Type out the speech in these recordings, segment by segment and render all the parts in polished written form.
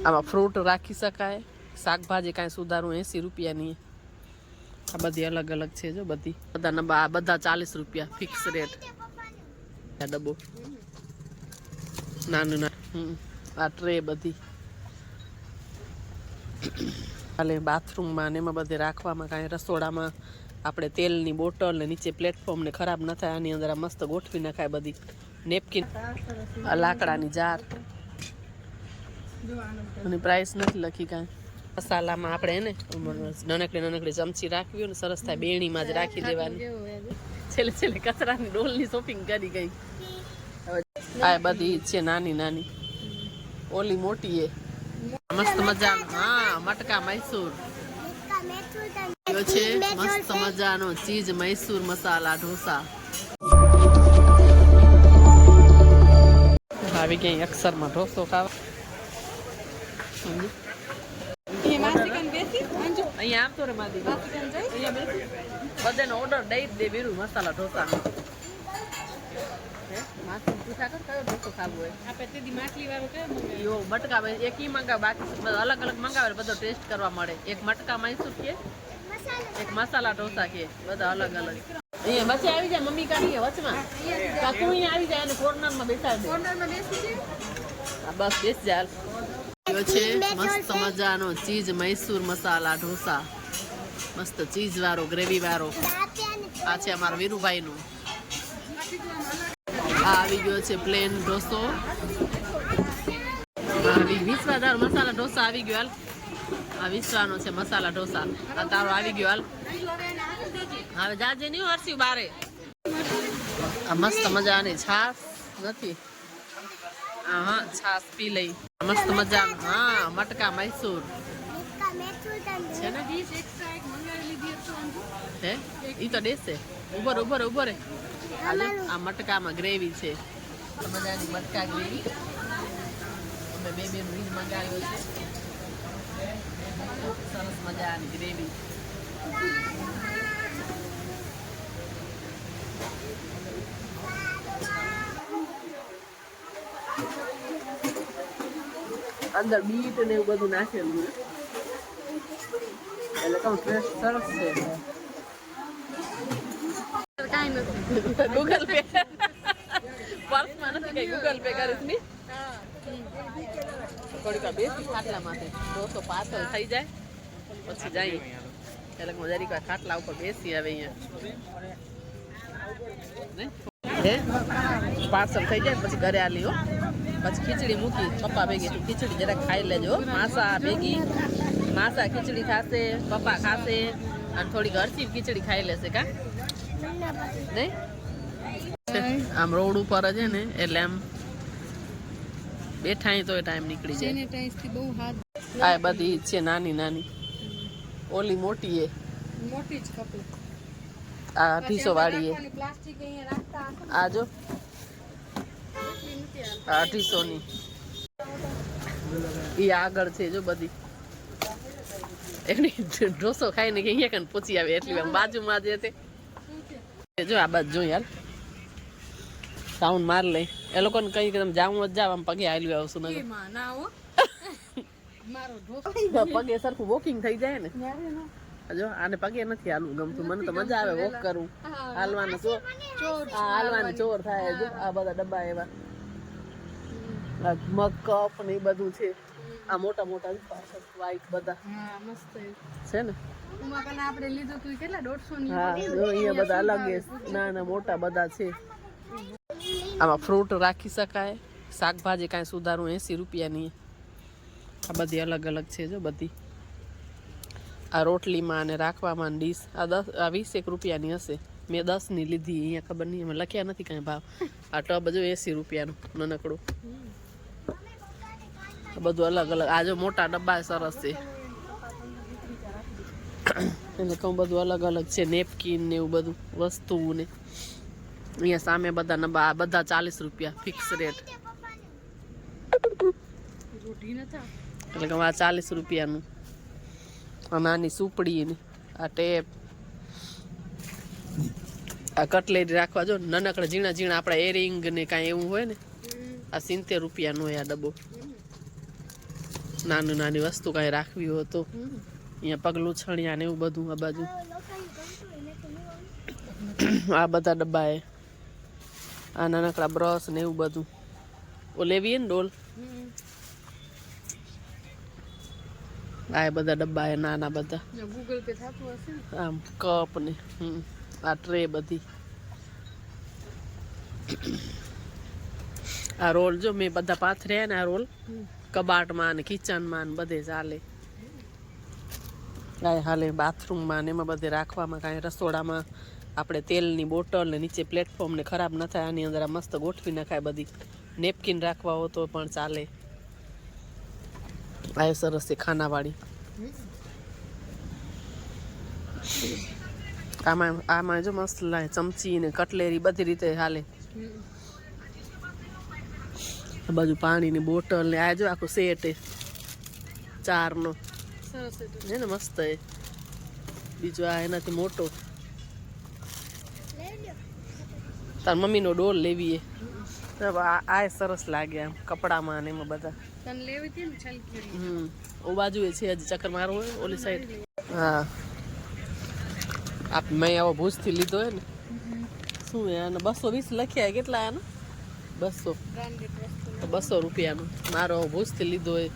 આમાં ફ્રૂટ રાખી શકાય, શાકભાજી કાંઈ સુધારું 80 રૂપિયાની. આ બધી અલગ અલગ છે જો બધી. બધા 40 રૂપિયા ફિક્સ રેટ. આ ડબ્બો નાનું આ ટ્રે બધી હાલે બાથરૂમમાં ને એમાં બધે રાખવામાં કાંઈ રસોડામાં આપણે તેલની બોટલ ને નીચે પ્લેટફોર્મ ને ખરાબ ન થાય આની અંદર આ મસ્ત ગોઠવી નખાય બધી. નેપકિન, લાકડાની જાર અને પ્રાઇસ નથી લખી કાંઈ. મસાલામાં આપણે એને નાનકડી ચમચી રાખવી હોય ને સરસ થાય બેણીમાં જ રાખી દેવાની. છેલ્લે કચરાની ડોલની શોપિંગ કરી ગઈ. હવે આ બધી છે નાની નાની, ઓલી મોટી એ મસ્ત મજાનો. હા મટકા મૈસૂર છે, મસ્ત મજાનો ચીઝ મૈસૂર મસાલા ઢોસા આવી ગયા. અક્ષરમાં ઢોસો ખાવા અહીંયા આમ તો રે માદી બધાનો ઓર્ડર દઈ દે બીરું મસાલા ઢોસા. એક ઈ મંગાવે બાકી અલગ અલગ મંગાવે બધો ટેસ્ટ કરવા મળે. એક મટકા મૈસૂર કે એક મસાલા ઢોસા કે બધા અલગ અલગ. અહીંયા વચ્ચે આવી જાય મમ્મી કાઢીએ વચમાં કાકુ અહીંયા આવી જાય અને કોર્નરમાં બેસાડી દે. બસ બેસ જાય છે. મસ્ત મજાનો ચીઝ મૈસૂર મસાલા ઢોસા, મસ્ત ચીઝ વાળો ગ્રેવી વાળો. આ છે અમારા વીરુભાઈ નું. આ આવી ગયો છે પ્લેન ઢોસો. વિશ્વાદાર મસાલા ઢોસા આવી ગયો. આ વિશ્વાનો છે મસાલા ઢોસા. આ તારો આવી ગયો. હવે જાજે નહીં હરસ્યું બારે. આ મસ્ત મજાની છાસ નથી. હા છાસ પી લઈ. મસ્ત મજાનું. હા મટકા મૈસૂર છે ને હે ઈ તો દેશે. ઉભો રે. આ મટકામાં ગ્રેવી છે મજાની મટકા ગ્રેવી. અમે બે નું ઈજ મંગાવ્યો છે. સરસ મજાની ગ્રેવી. અંદર બીટ ને એવું બધું નાખેલું એટલે કહું ટેસ્ટ સરસ છે. ગૂગલ પે પર્સમાં નથી કઈ ગૂગલ પે કરીશ ની. થોડીક બેસી ખાટલામાંથી ઢોસો પાર્સલ થઈ જાય પછી જઈએ એટલે જરીક વાર ખાટલા ઉપર બેસી આવે. અહીંયા પાર્સલ થઈ જાય પછી ઘરે આલી હો. પછી ખીચડી મૂકી પપ્પા ભેગી ખીચડી જરાક ખાઈ લેજો. માસા ભેગી માસા ખીચડી ખાશે, પપ્પા ખાશે અને થોડીક હરસી ખીચડી ખાઈ લેશે. કા નહીં આમ રોડ ઉપર જ ને એટલે આમ બેઠા તો ટાઈમ નીકળી જાય. આ બધી છે નાની નાની, ઓલી મોટી એ મોટી જ કપે. આ 250 વાળી એ આ જો 250 ની ઈ આગળ છે જો બધી. એની ઢોસો ખાઈને કે અહીંયા કને પૂછી આવે એટલી આમ બાજુમાં જે તે જો આ બાજુ જો યાર સાઉન્ડ માર લે. એ લોકોને કઈ કે તમે જાવું જ જાવ આમ પગે હાલ્યું આવશું ને મારો પગે સરખું વોકિંગ થઈ જાય ને. જો આને પગે નથી હાલવું ગમતું. મને તો મજા આવે વોક કરવું. હાલવાનું હાલવાની ચોર થાય. જો આ બધા ડબ્બા એવા મગ કપ ને એ બધું છે. આ મોટા મોટા વ્હાઈટ બધા છે ને. આપણે લીધું તું કેટલા 150 ની. હા જો અહીંયા બધા અલગ ના મોટા બધા છે. આમાં ફ્રૂટ રાખી શકાય, શાકભાજી કાંઈ સુધારું 80 રૂપિયાની. આ બધી અલગ અલગ છે જો બધી. આ રોટલીમાં અને રાખવામાં ડીશ આ 20 રૂપિયાની હશે. મેં 10 ની લીધી. અહીંયા ખબર નહીં એમાં લખ્યા નથી કાંઈ ભાવ. આ ટબ જો 80 રૂપિયાનું નાનકડું. બધું અલગ અલગ. આ જો મોટા ડબ્બા સરસ છે એટલે કહું બધું અલગ અલગ છે. નેપકિન ને એવું બધું વસ્તુઓ ને અહીંયા સામે બધા નંબર બધા 40 રૂપિયા ફિક્સ રેટ. એટલે કે આ 40 રૂપિયાનું. નાની સુપડી ને આ ટેપ, આ કટલેરી રાખવા જો નાનકડા ઝીણા ઝીણા આપણા એરિંગ ને કાંઈ એવું હોય ને આ 70 રૂપિયાનું હોય આ ડબ્બો. નાની નાની વસ્તુ કાંઈ રાખવી હોય તો અહીંયા પગલું છણિયા ને એવું બધું આ બાજુ આ બધા ડબ્બા એ આ નાનકડા બ્રશ ને એવું બધું ઓ લેવી ને ડોલ આ બધા ડબ્બા એ નાના બધા ગૂગલ પે થતું હશે આમ કપ ને આ ટ્રે બધી આ રોલ જો મેં બધા પાથર્યા ને આ રોલ કબાટમાં ને કિચનમાં ને બધે ચાલે કાંઈ હાલે બાથરૂમમાં ને એમાં બધે રાખવામાં કાંઈ રસોડામાં આપણે તેલની બોટલ ને નીચે પ્લેટફોર્મ ને ખરાબ ન થાય આની અંદર આ મસ્ત ગોઠવી નખાય બધી નેપકિન રાખવા હો તો પણ ચાલે આ સરસ છે ખાનાવાળી આમાં જો મસ્ત લાય ચમચી ને કટલેરી બધી રીતે હાલે આ બાજુ પાણીની બોટલ ને આ જો આખું સેટ એ 4નો છે ને મસ્ત એ બીજો આ એનાથી મોટો તાર મમ્મીનો ડોલ લેવી આ સરસ લાગે આમ કપડામાં ને એમાં બધા ઓ બાજુ એ છે હજી ચક્કર મારવો હોય ઓલી સાઈડ હા મેં આવો ભૂજથી લીધો હે ને શું હે આને 220 લખ્યા કેટલા આને 200 રૂપિયાનો મારો ભૂજથી લીધો હે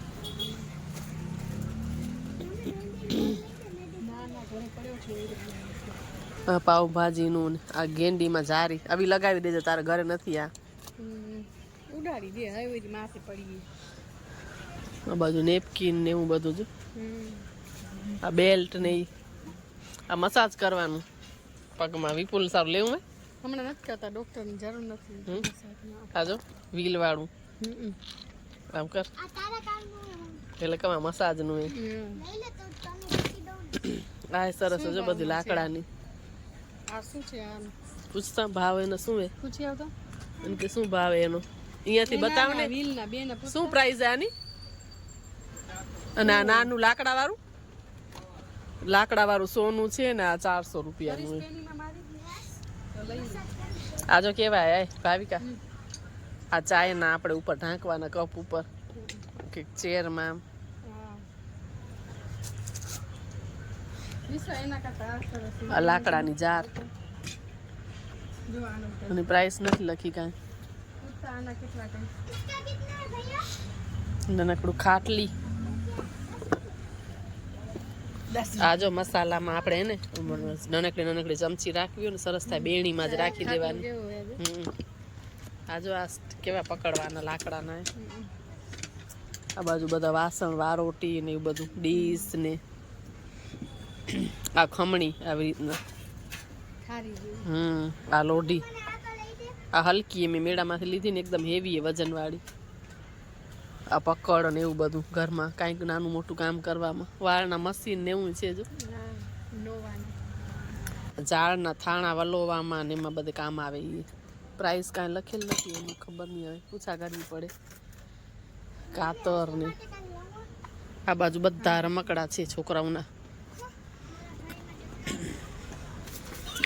હા પાવભાજીનું ને આ ગેંડીમાં જારી આવી લગાવી દેજો તારે ઘરે નથી આ ઉડાડી દે હવે માથે પડી આ બાજુ નેપકિન ને એવું બધું જો આ બેલ્ટ ને આ મસાજ કરવાનું પગમાં વિપુલ સારું લેવું મેં હમણાં નથી કરતા ડોક્ટરની જરૂર નથી આ જો વ્હીલ વાળું આમ કર એટલે કમા મસાજનું એ આ સરસ જો બધી લાકડાની આ શું છે આમ પૂછતા ભાવ એનો શું હે પૂછી આવતો અને કે શું ભાવ એનો અહીંયાથી બતાવ ને વ્હીલના બેને શું પ્રાઇસ આની અને આ નાનું લાકડા વાળું સોનું છે ને આ 400 રૂપિયાનું આ જો કેવાય ભાવિકા આ ચાયના આપણે ઉપર ઢાંકવાના કપ ઉપર કે ચેરમાં આ લાકડાની જાર અને પ્રાઇસ નથી લખી કાંઈ નાનકડું ખાટલી આ જો મસાલામાં આપણે ને નાનકડી ચમચી રાખવી હોય ને સરસ થાય બેણીમાં જ રાખી દેવાની આ જો આ કેવા પકડવાના લાકડાના આ બાજુ બધા વાસણ વારોટી ને એવું બધું ડીશ ને આ ખમણી આવી રીતના આ લોઢી આ હલકી મેં મેળામાંથી લીધી ને એકદમ હેવી વજનવાળી આ પકડ ને એવું બધું ઘરમાં કાંઈક નાનું મોટું કામ કરવામાં વાળના મશીન ને એવું છે જો ઝાડના થાણા વલોવામાં ને એમાં બધે કામ આવે એ પ્રાઇસ કાંઈ લખેલ નથી એનું ખબર નહીં હવે પૂછા કરવી પડે કાતર ને આ બાજુ બધા રમકડા છે છોકરાઓના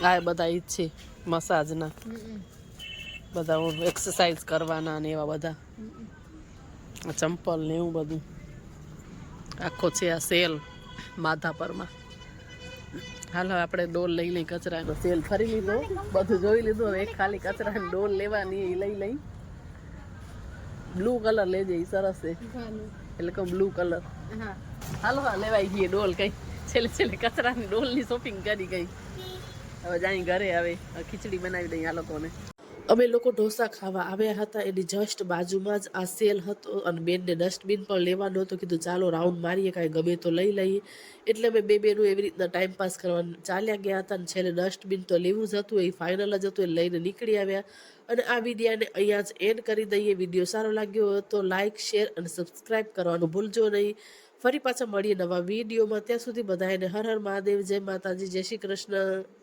આ બધા ઈ જ છે મસાજના બધા એક્સરસાઇઝ કરવાના ને એવા બધા ચંપલ ને એવું બધું આખો છે આ સેલ માધાપરમાં હાલ હવે આપણે ડોલ લઈ લઈ કચરાનો સેલ ફરી લીધો બધું જોઈ લીધું હવે એક ખાલી કચરાની ડોલ લેવાની એ લઈ બ્લુ કલર લેજે એ સરસ છે એટલે કહું બ્લુ કલર હાલો હા લેવાઈ ગઈ ડોલ કઈ છેલ્લે કચરાની ડોલની શોપિંગ કરી ગઈ હવે જાય ઘરે હવે ખીચડી બનાવી દઈ આ લોકોને અમે લોકો ઢોસા ખાવા આવ્યા હતા એની જસ્ટ બાજુમાં જ આ સેલ હતો અને બેનને ડસ્ટબિન પણ લેવાનો હતો કીધું ચાલો રાઉન્ડ મારીએ કાંઈ ગમે તો લઈ લઈએ એટલે અમે બેનું એવી રીતના ટાઈમ પાસ કરવા ચાલ્યા ગયા હતા અને છેલ્લે ડસ્ટબિન તો લેવું જ હતું એ ફાઇનલ જ હતું એ લઈને નીકળી આવ્યા અને આ વિડીયોને અહીંયા જ એન્ડ કરી દઈએ વિડીયો સારો લાગ્યો હોય તો લાઇક શેર અને સબસ્ક્રાઈબ કરવાનું ભૂલજો નહીં ફરી પાછા મળીએ નવા વિડીયોમાં ત્યાં સુધી બધાને હર હર મહાદેવ જય માતાજી જય શ્રી કૃષ્ણ